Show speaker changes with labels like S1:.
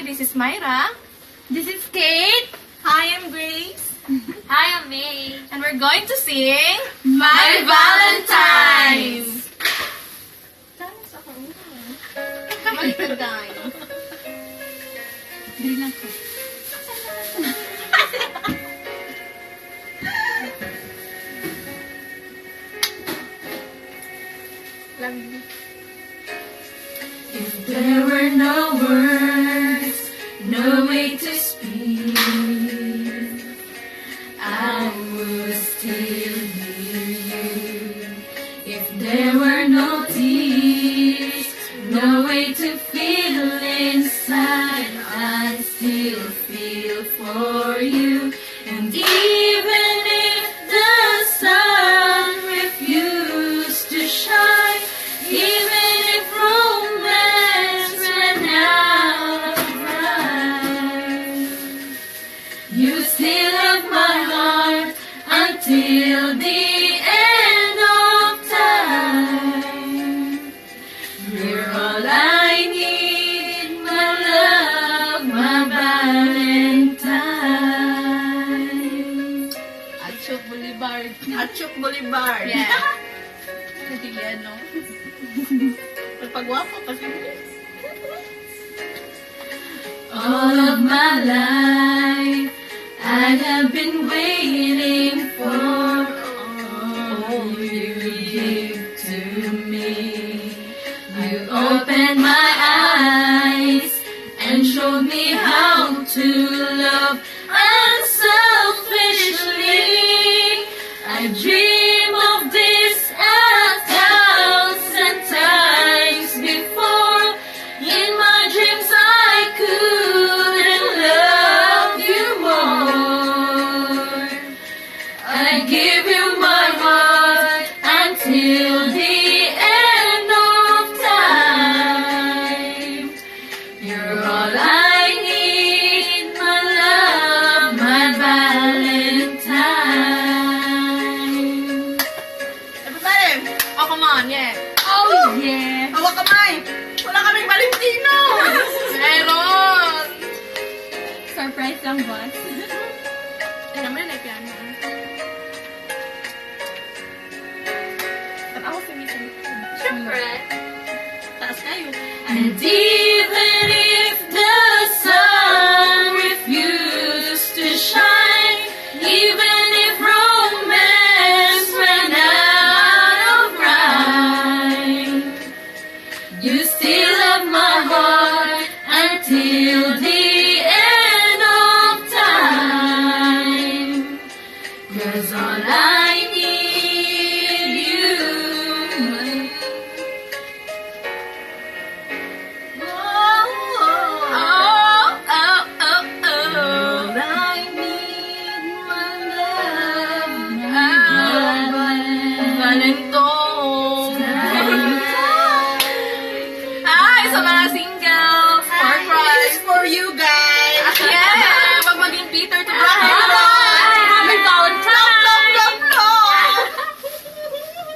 S1: This is Myra.
S2: This is Kate.
S1: Hi, I'm Grace.
S2: Hi, I'm May.
S1: And we're going to sing
S2: My Valentine's.
S1: Dance ako.
S2: Magpagay. Dili lang ko.
S1: If there were no words, no way to speak, I would still hear you. If there were no tears, no way to feel inside, I'd still feel for you. And even if the sun refused to shine, even if romance ran out of rhyme, you still have my heart until the end of time. You're all I need, my love, my Valentine.
S2: Atchok Boulevard.
S1: Atchok Boulevard.
S2: Yeah.
S1: Hindi yan, no? Pagpagwapo kasi. All of my life, I have been waiting for all you give to me. You opened my eyes and showed me how to love unselfishly. I dream of this 1,000 times before. In my dreams I couldn't love you more. I give you my heart until the end of time. You're all I need, my love, my Valentine. Everybody! Oh, come on, yeah.
S2: Oh, yeah.
S1: Hawak kamay! Wala kaming Valentino! Meron!
S2: Surprise lang, boss.
S1: Tingnan mo na piano. Ba't ako sumisagot?
S2: Siyempre.
S1: Taas kayo. And even if the sun refused to shine, even if romance ran out of rhyme, you still have my heart until